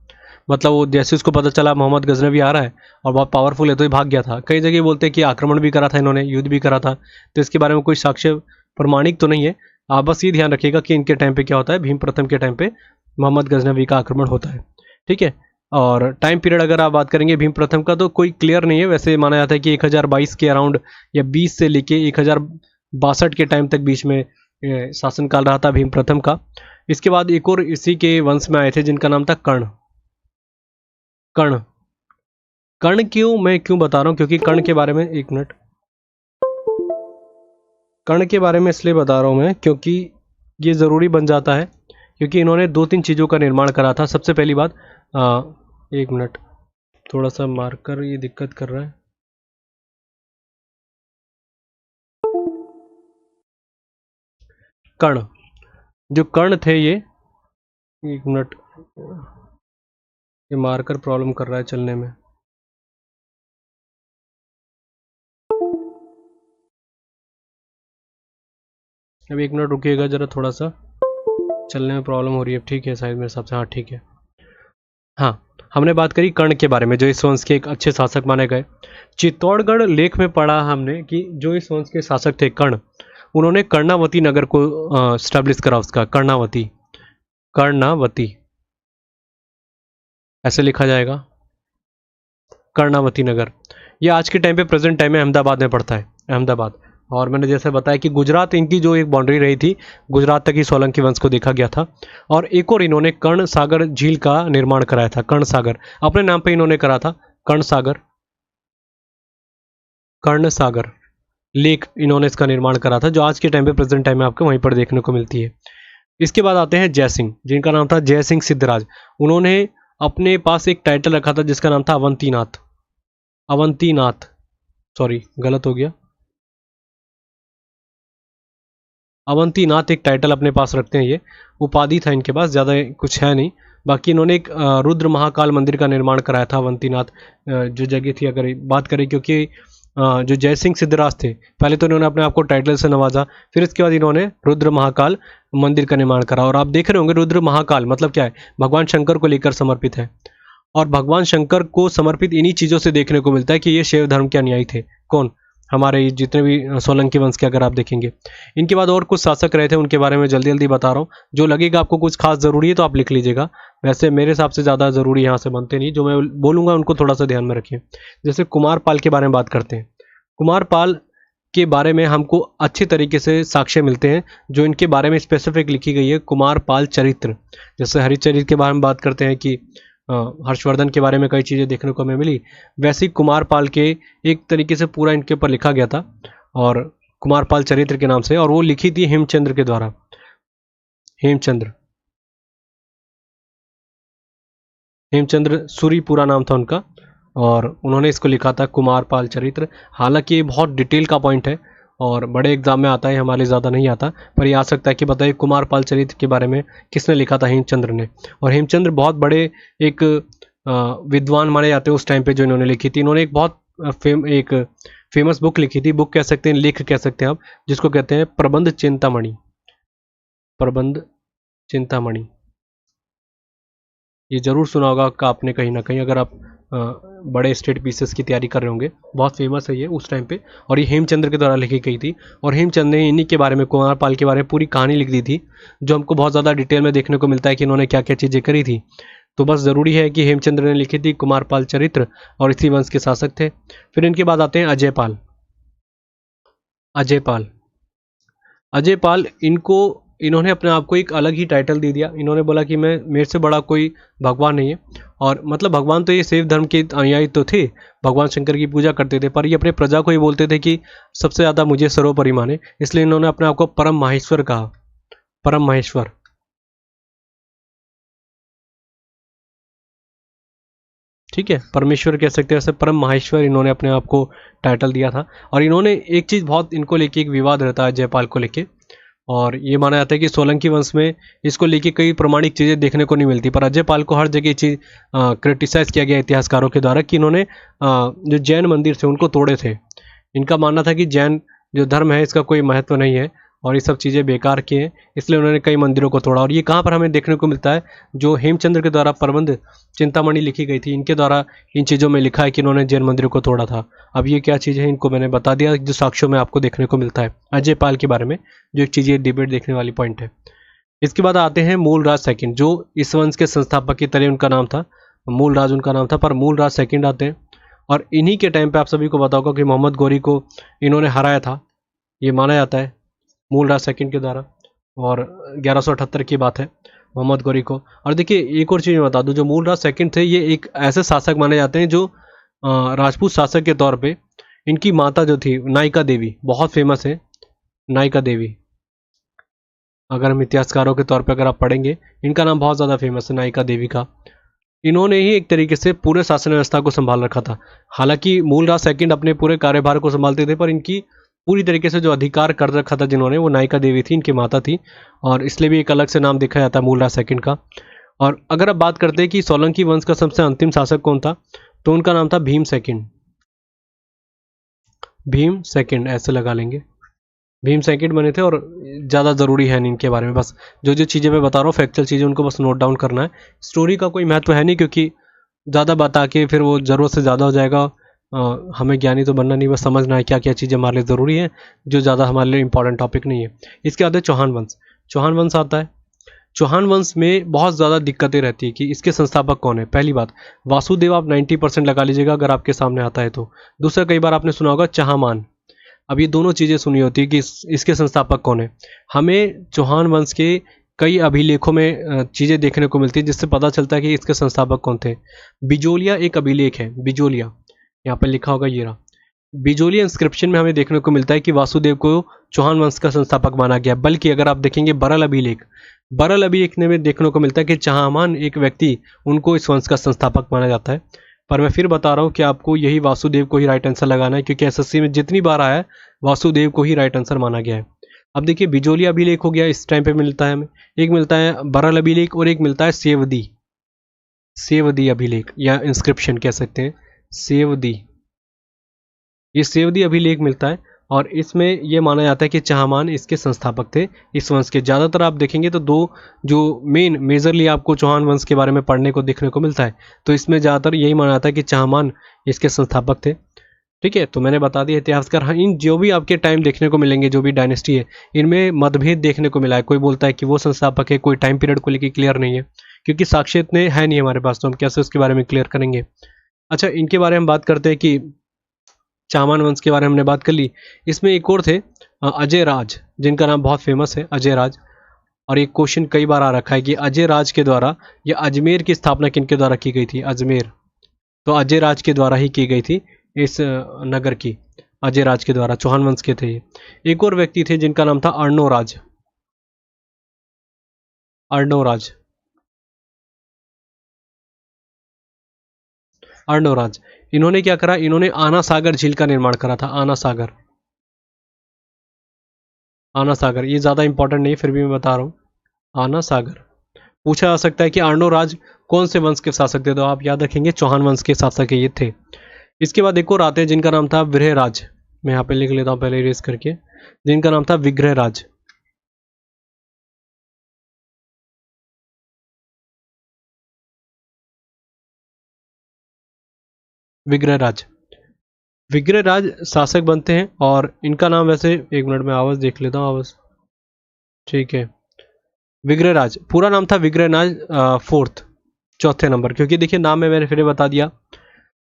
मतलब वो जैसे उसको पता चला मोहम्मद गजनवी आ रहा है और बहुत पावरफुल है तो ये भाग गया था। कई जगह बोलते हैं कि आक्रमण भी करा था इन्होंने, युद्ध भी करा था, तो इसके बारे में कोई साक्ष्य प्रमाणिक तो नहीं है। आप बस ये ध्यान रखिएगा कि इनके टाइम पे क्या होता है, भीम प्रथम के टाइम पे मोहम्मद गजनवी का आक्रमण होता है, ठीक है। और टाइम पीरियड अगर आप बात करेंगे भीम प्रथम का, तो कोई क्लियर नहीं है, वैसे माना जाता है कि 1022 के अराउंड या 20 से लेके 1062 के टाइम तक बीच में शासनकाल रहा था भीम प्रथम का। इसके बाद एक और इसी के वंश में आए थे जिनका नाम था कर्ण। कर्ण, कर्ण क्यों बता रहा हूँ, क्योंकि कर्ण के बारे में, एक मिनट, कर्ण के बारे में इसलिए बता रहा हूँ मैं क्योंकि ये ज़रूरी बन जाता है, क्योंकि इन्होंने 2-3 चीज़ों का निर्माण करा था। सबसे पहली बात, एक मिनट, थोड़ा सा मार्कर ये दिक्कत कर रहा है। कर्ण, जो कर्ण थे ये, एक मिनट, ये मार्कर प्रॉब्लम कर रहा है चलने में। अब एक मिनट रुकिएगा जरा, थोड़ा सा चलने में प्रॉब्लम हो रही है, ठीक है शायद मेरे हिसाब से, हाँ ठीक है। हाँ, हमने बात करी कर्ण के बारे में, जो इस वंश के एक अच्छे शासक माने गए। चित्तौड़गढ़ लेख में पढ़ा हमने कि जो इस वंश के शासक थे कर्ण, उन्होंने कर्णावती नगर को स्टैब्लिश करा, उसका कर्णावती, कर्णावती ऐसे लिखा जाएगा, कर्णावती नगर। ये आज के टाइम पे, प्रेजेंट टाइम में अहमदाबाद में पड़ता है, अहमदाबाद। और मैंने जैसे बताया कि गुजरात इनकी जो एक बाउंड्री रही थी, गुजरात तक ही सोलंकी वंश को देखा गया था। और एक और इन्होंने कर्ण सागर झील का निर्माण कराया था, कर्ण सागर अपने नाम पे इन्होंने करा था, कर्ण सागर, कर्ण सागर लेक इन्होंने इसका निर्माण करा था, जो आज के टाइम पे, प्रेजेंट टाइम में आपको वहीं पर देखने को मिलती है। इसके बाद आते हैं जयसिंह, जिनका नाम था जयसिंह सिद्धराज। उन्होंने अपने पास एक टाइटल रखा था जिसका नाम था अवंतीनाथ, अवंतीनाथ, सॉरी गलत हो गया, अवंतीनाथ एक टाइटल अपने पास रखते हैं, ये उपाधि था इनके पास, ज़्यादा कुछ है नहीं। बाकी इन्होंने एक रुद्र महाकाल मंदिर का निर्माण कराया था, अवंतीनाथ जो जगह थी, अगर बात करें, क्योंकि जो जयसिंह सिद्धराज थे, पहले तो इन्होंने अपने आप को टाइटल से नवाजा, फिर इसके बाद इन्होंने रुद्र महाकाल मंदिर का निर्माण करा। और आप देख रहे होंगे रुद्र महाकाल मतलब क्या है, भगवान शंकर को लेकर समर्पित है। और भगवान शंकर को समर्पित इन्हीं चीज़ों से देखने को मिलता है कि ये शैव धर्म के अनुयायी थे। कौन, हमारे जितने भी सोलंकी वंश के अगर आप देखेंगे। इनके बाद और कुछ शासक रहे थे, उनके बारे में जल्दी जल्दी बता रहा हूँ, जो लगेगा आपको कुछ खास ज़रूरी है तो आप लिख लीजिएगा। वैसे मेरे हिसाब से ज़्यादा ज़रूरी यहाँ से बनते नहीं, जो मैं बोलूँगा उनको थोड़ा सा ध्यान में रखिए। जैसे कुमारपाल के बारे में बात करते हैं, कुमारपाल के बारे में हमको अच्छे तरीके से साक्ष्य मिलते हैं, जो इनके बारे में स्पेसिफिक लिखी गई है, कुमारपाल चरित्र। जैसे हरिचरित्र के बारे में बात करते हैं कि हर्षवर्धन के बारे में कई चीज़ें देखने को हमें मिली, वैसे ही कुमारपाल के एक तरीके से पूरा इनके ऊपर लिखा गया था, और कुमारपाल चरित्र के नाम से, और वो लिखी थी हेमचंद्र के द्वारा, हेमचंद्र, हेमचंद्र सूरी पूरा नाम था उनका, और उन्होंने इसको लिखा था कुमारपाल चरित्र। हालांकि ये बहुत डिटेल का पॉइंट है और बड़े एग्जाम में आता है, हमारे ज़्यादा नहीं आता, पर ये आ सकता है कि बताइए कुमारपाल चरित्र के बारे में किसने लिखा था, हेमचंद्र ने। और हेमचंद्र बहुत बड़े एक विद्वान माने जाते हैं उस टाइम पे, जो इन्होंने लिखी थी। इन्होंने एक बहुत एक फेमस बुक लिखी थी, बुक कह सकते हैं, लेख कह सकते हैं आप, जिसको कहते हैं प्रबंध चिंतामणि, प्रबंध चिंतामणि। ये जरूर सुना होगा आपका आपने कहीं ना कहीं, अगर आप बड़े स्टेट पीसेस की तैयारी कर रहे होंगे। बहुत फेमस है ये उस टाइम पे, और ये हेमचंद्र के द्वारा लिखी गई थी। और हेमचंद ने इन्हीं के बारे में, कुमार पाल के बारे में पूरी कहानी लिख दी थी, जो हमको बहुत ज़्यादा डिटेल में देखने को मिलता है कि इन्होंने क्या क्या चीज़ें करी थी। तो बस ज़रूरी है कि हेमचंद्र ने लिखी थी कुमार पाल चरित्र, और इसी वंश के शासक थे। फिर इनके बाद आते हैं अजय पाल। अजय पाल, अजय पाल, इन्होंने अपने आप को एक अलग ही टाइटल दे दिया। इन्होंने बोला कि मैं, मेरे से बड़ा कोई भगवान नहीं है। और मतलब भगवान तो ये शैव धर्म के अनुयायी तो थे, भगवान शंकर की पूजा करते थे, पर ये अपने प्रजा को ही बोलते थे कि सबसे ज़्यादा मुझे सर्वोपरि माने, इसलिए इन्होंने अपने आप को परम माहेश्वर कहा। परम माहेश्वर, ठीक है, परमेश्वर कह सकते हैं, वैसे परम माहेश्वर इन्होंने अपने आप को टाइटल दिया था। और इन्होंने एक चीज़, बहुत इनको लेके एक विवाद रहता है जयपाल को लेके, और ये माना जाता है कि सोलंकी वंश में इसको लेके कई प्रमाणिक चीज़ें देखने को नहीं मिलती, पर अजय पाल को हर जगह ये चीज़ क्रिटिसाइज किया गया इतिहासकारों के द्वारा कि इन्होंने जो जैन मंदिर थे उनको तोड़े थे। इनका मानना था कि जैन जो धर्म है इसका कोई महत्व नहीं है, और ये सब चीज़ें बेकार की हैं, इसलिए उन्होंने कई मंदिरों को तोड़ा। और ये कहाँ पर हमें देखने को मिलता है, जो हेमचंद्र के द्वारा प्रबंध चिंतामणि लिखी गई थी, इनके द्वारा इन चीज़ों में लिखा है कि इन्होंने जैन मंदिरों को तोड़ा था। अब ये क्या चीज़ है, इनको मैंने बता दिया, जो साक्ष्यों में आपको देखने को मिलता है अजय पाल के बारे में, जो एक चीज़ ये डिबेट देखने वाली पॉइंट है। इसके बाद आते हैं मूलराज सेकंड, जो इस वंश के संस्थापक की तरह उनका नाम था, मूलराज उनका नाम था, पर मूलराज सेकंड आते हैं। और इन्हीं के टाइम पे आप सभी को पता होगा कि मोहम्मद गौरी को इन्होंने हराया था, ये माना जाता है मूलराज सेकंड के द्वारा। और 1178 की बात है, मोहम्मद गौरी को। और देखिए एक और चीज़ मैं बता दूं, जो मूलराज सेकंड थे, ये एक ऐसे शासक माने जाते हैं जो राजपूत शासक के तौर पे, इनकी माता जो थी नायिका देवी, बहुत फेमस है नायिका देवी। अगर हम इतिहासकारों के तौर पे अगर आप पढ़ेंगे, इनका नाम बहुत ज़्यादा फेमस है नायिका देवी का। इन्होंने ही एक तरीके से पूरे शासन व्यवस्था को संभाल रखा था। हालांकि मूलराज सेकंड अपने पूरे कार्यभार को संभालते थे, पर इनकी पूरी तरीके से जो अधिकार कर रखा था जिन्होंने, वो नायिका देवी थी, इनकी माता थी। और इसलिए भी एक अलग से नाम देखा जाता है मूलराज सेकंड का। और अगर आप बात करते हैं कि सोलंकी वंश का सबसे अंतिम शासक कौन था, तो उनका नाम था भीम सेकंड। भीम सेकंड ऐसे लगा लेंगे, भीम सेकंड बने थे। और ज़्यादा ज़रूरी है नहीं इनके बारे में, बस जो जो चीज़ें मैं बता रहा हूँ फैक्चुअल चीज़ें, उनको बस नोट डाउन करना है। स्टोरी का कोई महत्व है नहीं, क्योंकि ज़्यादा बता के फिर वो ज़रूरत से ज़्यादा हो जाएगा। हमें ज्ञानी तो बनना नहीं, बस समझना है क्या क्या चीज़ें हमारे लिए ज़रूरी है, जो ज़्यादा हमारे लिए इंपॉर्टेंट टॉपिक नहीं है। इसके बाद है चौहान वंश। चौहान वंश आता है। चौहान वंश में बहुत ज़्यादा दिक्कतें रहती है कि इसके संस्थापक कौन है। पहली बात, वासुदेव आप 90% लगा लीजिएगा अगर आपके सामने आता है तो। दूसरा, कई बार आपने सुना होगा चहामान। अब ये दोनों चीज़ें सुनी होती है कि इसके संस्थापक कौन है। हमें चौहान वंश के कई अभिलेखों में चीज़ें देखने को मिलती है, जिससे पता चलता है कि इसके संस्थापक कौन थे। बिजोलिया एक अभिलेख है, बिजोलिया, यहाँ पर लिखा होगा ये रहा। बिजोलिया इंस्क्रिप्शन में हमें देखने को मिलता है कि वासुदेव को चौहान वंश का संस्थापक माना गया। बल्कि अगर आप देखेंगे बरल अभिलेख, बरल अभिलेख में देखने को मिलता है कि चहामान एक व्यक्ति, उनको इस वंश का संस्थापक माना जाता है। पर मैं फिर बता रहा हूँ कि आपको यही वासुदेव को ही राइट आंसर लगाना है, क्योंकि एसएससी में जितनी बार आया है वासुदेव को ही राइट आंसर माना गया है। अब देखिए बिजोलिया अभिलेख हो गया, इस टाइम पे मिलता है हमें। एक मिलता है बरल अभिलेख, और एक मिलता है सेवदी, सेवदी अभिलेख या इंस्क्रिप्शन कह सकते हैं, सेवदी। ये सेवदी अभिलेख मिलता है, और इसमें ये माना जाता है कि चहामान इसके संस्थापक थे इस वंश के। ज़्यादातर आप देखेंगे तो दो जो मेन मेजरली आपको चौहान वंश के बारे में पढ़ने को देखने को मिलता है, तो इसमें ज़्यादातर यही माना जाता है कि चहामान इसके संस्थापक थे। ठीक है, तो मैंने बता दिया इतिहासकार। हाँ, इन जो भी आपके टाइम देखने को मिलेंगे, जो भी डायनेस्टी है, इनमें मतभेद देखने को मिला है। कोई बोलता है कि वो संस्थापक है, कोई टाइम पीरियड को लेकर क्लियर नहीं है, क्योंकि साक्ष्य इतने है नहीं हमारे पास, तो हम कैसे उसके बारे में क्लियर करेंगे। अच्छा, इनके बारे में बात करते हैं कि चामान वंश के बारे में हमने बात कर ली। इसमें एक और थे अजय राज, जिनका नाम बहुत फेमस है, अजय राज। और एक क्वेश्चन कई बार आ रखा है कि अजय राज के द्वारा या अजमेर की स्थापना किनके द्वारा की गई थी, अजमेर। तो अजय राज के द्वारा ही की गई थी इस नगर की, अजय राज के द्वारा, चौहान वंश के थे ये। एक और व्यक्ति थे जिनका नाम था अर्णोराज, अर्णोराज, अर्णोराज। इन्होंने क्या करा, इन्होंने आना सागर झील का निर्माण करा था, आना सागर, आना सागर। ये ज़्यादा इंपॉर्टेंट नहीं, फिर भी मैं बता रहा हूँ, आना सागर। पूछा जा सकता है कि अर्णोराज कौन से वंश के शासक थे, तो आप याद रखेंगे चौहान वंश के शासक ये थे। इसके बाद एक और आते हैं जिनका नाम था विग्रहराज। मैं यहाँ पे लिख लेता हूँ पहले इरेज करके, जिनका नाम था विग्रहराज। विग्रहराज। विग्रहराज शासक बनते हैं और इनका नाम वैसे, एक मिनट में आवाज़ देख लेता हूँ, आवाज़, ठीक है। विग्रहराज पूरा नाम था विग्रहराज फोर्थ, चौथे नंबर, क्योंकि देखिए नाम में मैंने फिर बता दिया,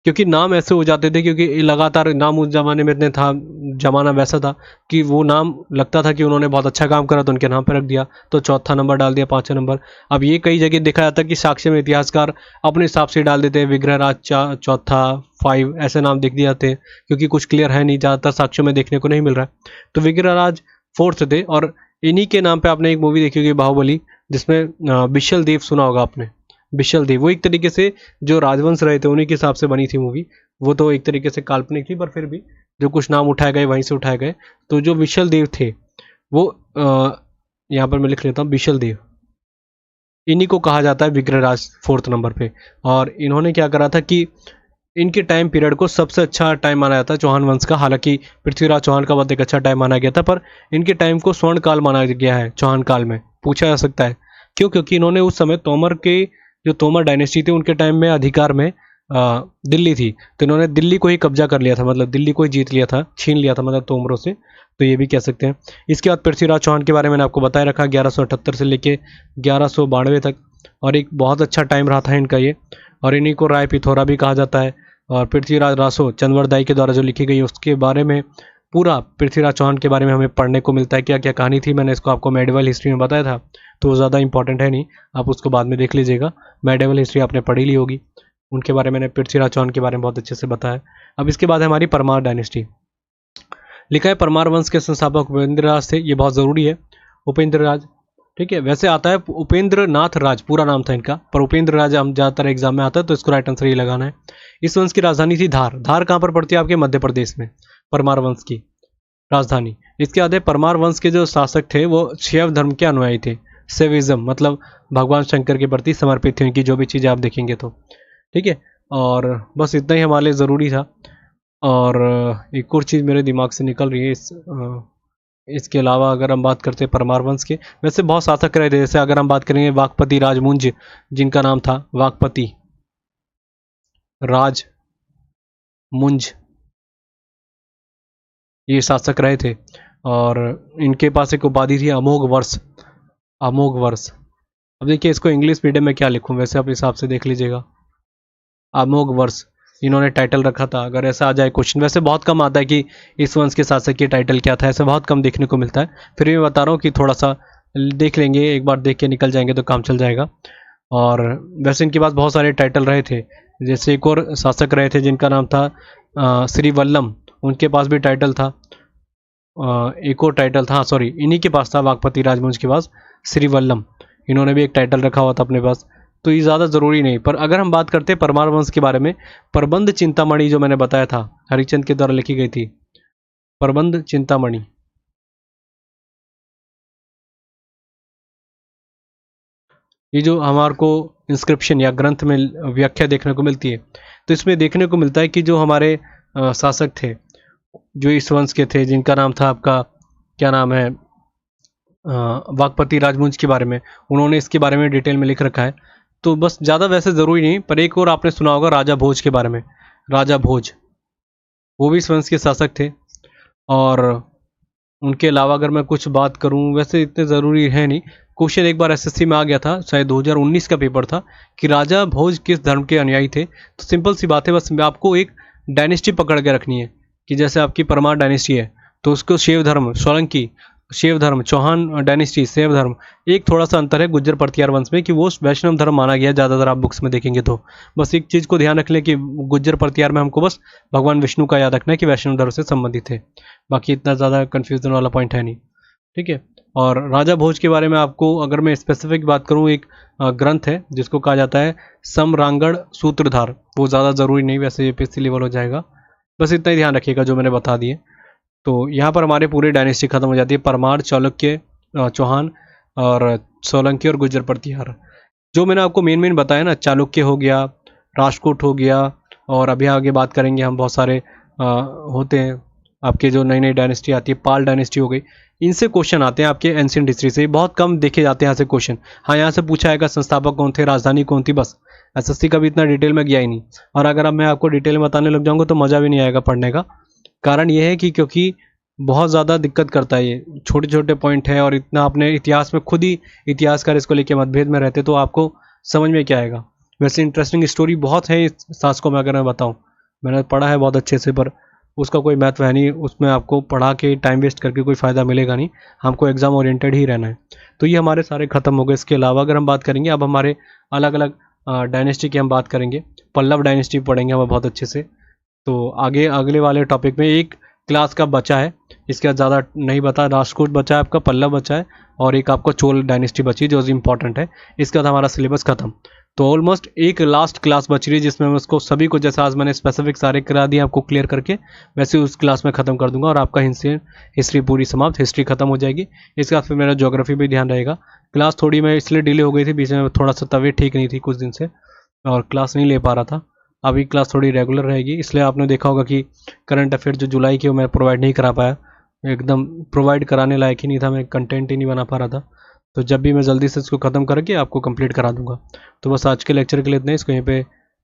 क्योंकि नाम ऐसे हो जाते थे, क्योंकि लगातार नाम उस जमाने में इतने था, जमाना वैसा था कि वो नाम लगता था कि उन्होंने बहुत अच्छा काम करा तो उनके नाम पर रख दिया, तो चौथा नंबर डाल दिया, पाँचवें नंबर। अब ये कई जगह देखा जाता है कि साक्ष्य में इतिहासकार अपने हिसाब से डाल देते हैं, विग्रहराज चौथा, 5 ऐसे नाम लिख दिए जाते हैं, क्योंकि कुछ क्लियर है नहीं, ज़्यादातर साक्ष्यों में देखने को नहीं मिल रहा है। तो विग्रहराज फोर्थ थे, और इन्हीं के नाम पे आपने एक मूवी देखी होगी बाहुबली, जिसमें बिशल देव सुना होगा आपने। बिशल देव वो एक तरीके से जो राजवंश रहे थे उन्हीं के हिसाब से बनी थी मूवी। वो तो एक तरीके से काल्पनिक थी, पर फिर भी जो कुछ नाम उठाए गए वहीं से उठाए गए। तो जो बिशल देव थे वो यहाँ पर मैं लिख लेता हूँ, बिशल देव, इन्हीं को कहा जाता है विग्रहराज फोर्थ नंबर पे। और इन्होंने क्या करा था कि इनके टाइम पीरियड को सबसे अच्छा टाइम माना जाता है चौहान वंश का। हालांकि पृथ्वीराज चौहान का बहुत एक अच्छा टाइम माना गया था, पर इनके टाइम को स्वर्ण काल माना गया है चौहान काल में। पूछा जा सकता है क्यों, क्योंकि इन्होंने उस समय तोमर के, जो तोमर डायनेस्टी थी उनके टाइम में अधिकार में दिल्ली थी, तो इन्होंने दिल्ली को ही कब्जा कर लिया था, मतलब दिल्ली को ही जीत लिया था, छीन लिया था मतलब तोमरों से, तो ये भी कह सकते हैं। इसके बाद पृथ्वीराज चौहान के बारे में मैंने आपको बताया रखा, 1178 से लेके 1192 तक, और एक बहुत अच्छा टाइम रहा था इनका ये। और इन्हीं को राय पिथौरा भी कहा जाता है। और पृथ्वीराज रासो चंद्रवरदाई के द्वारा जो लिखी गई उसके बारे में, पूरा पृथ्वीराज चौहान के बारे में हमें पढ़ने को मिलता है, क्या क्या कहानी थी। मैंने इसको आपको मेडिवल हिस्ट्री में बताया था, तो वो ज़्यादा इंपॉर्टेंट है नहीं, आप उसको बाद में देख लीजिएगा। मेडिवल हिस्ट्री आपने पढ़ी ली होगी, उनके बारे में मैंने पृथ्वीराज चौहान के बारे में बहुत अच्छे से बताया। अब इसके बाद है हमारी परमार डायनेस्टी। लिखा है परमार वंश के संस्थापक उपेंद्र राज थे, ये बहुत ज़रूरी है, उपेंद्र राज, ठीक है। वैसे आता है उपेंद्र नाथ राज पूरा नाम था इनका, पर उपेंद्र राज हम ज़्यादातर एग्जाम में आता है, तो इसको राइट आंसर ये लगाना है। इस वंश की राजधानी थी धार। धार कहाँ पर पड़ती है आपके, मध्य प्रदेश में, परमार वंश की राजधानी। इसके बाद परमार वंश के जो शासक थे वो शैव धर्म के अनुयायी थे। सेविज्म मतलब भगवान शंकर के प्रति समर्पित थे उनकी जो भी चीज़ें आप देखेंगे तो, ठीक है। और बस इतना ही हमारे लिए ज़रूरी था। और एक और चीज़ मेरे दिमाग से निकल रही है, इसके अलावा अगर हम बात करते हैं परमार वंश के, वैसे बहुत शासक रहे थे। जैसे अगर हम बात करेंगे वाकपति राजमुंज, जिनका नाम था वाकपति राजमुंज, ये शासक रहे थे। और इनके पास एक उपाधि थी अमोघ वर्ष। अमोघ वर्ष, अब देखिए इसको इंग्लिश मीडियम में क्या लिखूं, वैसे अपने हिसाब से देख लीजिएगा। अमोघ वर्ष इन्होंने टाइटल रखा था। अगर ऐसा आ जाए क्वेश्चन, वैसे बहुत कम आता है कि इस वंश के शासक की टाइटल क्या था, ऐसे बहुत कम देखने को मिलता है। फिर भी मैं बता रहा हूँ कि थोड़ा सा देख लेंगे, एक बार देख के निकल जाएंगे तो काम चल जाएगा। और वैसे इनके पास बहुत सारे टाइटल रहे थे। जैसे एक और शासक रहे थे जिनका नाम था श्री वल्लम, उनके पास भी टाइटल था। एक और टाइटल था, सॉरी इन्हीं के पास था, वाकपति राजवंश के पास श्री वल्लम, इन्होंने भी एक टाइटल रखा हुआ था अपने पास। तो ये ज़्यादा ज़रूरी नहीं। पर अगर हम बात करते हैं परमार वंश के बारे में, प्रबंध चिंतामणि जो मैंने बताया था हरिचंद के द्वारा लिखी गई थी, प्रबंध चिंतामणि, ये जो हमारे को इंस्क्रिप्शन या ग्रंथ में व्याख्या देखने को मिलती है, तो इसमें देखने को मिलता है कि जो हमारे शासक थे जो इस वंश के थे, जिनका नाम था आपका, क्या नाम है, वाकपति राजवंश के बारे में, उन्होंने इसके बारे में डिटेल में लिख रखा है। तो बस ज़्यादा वैसे ज़रूरी नहीं। पर एक और आपने सुना होगा राजा भोज के बारे में। राजा भोज वो भी इस वंश के शासक थे। और उनके अलावा अगर मैं कुछ बात करूं, वैसे इतने ज़रूरी है नहीं। क्वेश्चन एक बार एसएससी में आ गया था, शायद 2019 का पेपर था, कि राजा भोज किस धर्म के अनुयायी थे। तो सिंपल सी बात है, बस आपको एक डायनेस्टी पकड़ के रखनी है कि जैसे आपकी परमार डायनेस्टी है तो उसको शैव धर्म, सोलंकी शैव धर्म, चौहान डायनेस्टी शैव धर्म। एक थोड़ा सा अंतर है गुज्जर परतियार वंश में कि वो वैष्णव धर्म माना गया ज़्यादातर, आप बुक्स में देखेंगे तो। बस एक चीज़ को ध्यान रख लें कि गुज्जर परतियार में हमको बस भगवान विष्णु का याद रखना है कि वैष्णव धर्म से संबंधित है, बाकी इतना ज़्यादा कन्फ्यूजन वाला पॉइंट है नहीं, ठीक है। और राजा भोज के बारे में आपको अगर मैं स्पेसिफिक बात करूँ, एक ग्रंथ है जिसको कहा जाता है समरांगण सूत्रधार, वो ज़्यादा ज़रूरी नहीं, वैसे यूपीएससी लेवल हो जाएगा। बस इतना ही ध्यान रखिएगा जो मैंने बता दिए। तो यहाँ पर हमारे पूरी डायनेस्टी खत्म हो जाती है, परमार, चालुक्य, चौहान और सोलंकी और गुज्जर परतियार। जो मैंने आपको मेन बताया ना, चालुक्य हो गया, राष्ट्रकूट हो गया, और अभी आगे बात करेंगे हम बहुत सारे होते हैं आपके जो नई नई डायनेस्टी आती है, पाल डायनेस्टी हो गई। इनसे क्वेश्चन आते हैं आपके एंशियंट हिस्ट्री से, बहुत कम देखे जाते हैं यहाँ से क्वेश्चन। हाँ, यहाँ से पूछा आएगा संस्थापक कौन थे, राजधानी कौन थी, बस। एसएससी का भी इतना डिटेल में गया ही नहीं, और अगर अब मैं आपको डिटेल में बताने लग जाऊँगा तो मज़ा भी नहीं आएगा पढ़ने का। कारण ये है कि क्योंकि बहुत ज़्यादा दिक्कत करता है ये, छोटे छोटे पॉइंट है, और इतना अपने इतिहास में खुद ही इतिहासकार इसको लेके मतभेद में रहते, तो आपको समझ में क्या आएगा। वैसे इंटरेस्टिंग स्टोरी बहुत है इस शासकों में, अगर मैं बताऊँ, मैंने पढ़ा है बहुत अच्छे से, पर उसका कोई महत्व है नहीं, उसमें आपको पढ़ा के टाइम वेस्ट करके कोई फ़ायदा मिलेगा नहीं, हमको एग्ज़ाम ओरिएंटेड ही रहना है। तो ये हमारे सारे ख़त्म हो गए। इसके अलावा अगर हम बात करेंगे, अब हमारे अलग अलग डायनेस्टी की हम बात करेंगे। पल्लव डायनेस्टी पढ़ेंगे हम बहुत अच्छे से। तो आगे अगले वाले टॉपिक में एक क्लास का बचा है, इसके बाद ज़्यादा नहीं बता, राष्ट्रकूट बचा है आपका, पल्लव बचा है, और एक आपको चोल डायनेस्टी बची जो इंपॉर्टेंट है। इसके बाद हमारा सिलेबस खत्म। तो ऑलमोस्ट एक लास्ट क्लास बच रही है जिसमें मैं उसको सभी को, जैसा आज मैंने स्पेसिफिक सारे करा दिए आपको क्लियर करके, वैसे उस क्लास में ख़त्म कर दूंगा और आपका हिस्ट्री पूरी समाप्त, हिस्ट्री खत्म हो जाएगी। इसके बाद फिर मेरा ज्योग्राफी भी ध्यान रहेगा। क्लास थोड़ी मैं इसलिए डिले हो गई थी, बीच में थोड़ा सा तबीयत ठीक नहीं थी कुछ दिन से, और क्लास नहीं ले पा रहा था। अभी क्लास थोड़ी रेगुलर रहेगी, इसलिए आपने देखा होगा कि करंट अफेयर जो जुलाई के मैं प्रोवाइड नहीं करा पाया, एकदम प्रोवाइड कराने लायक ही नहीं था, मैं कंटेंट ही नहीं बना पा रहा था। तो जब भी मैं जल्दी से इसको ख़त्म करके आपको कंप्लीट करा दूंगा। तो बस आज के लेक्चर के लिए इतना ही, इसको यहीं पे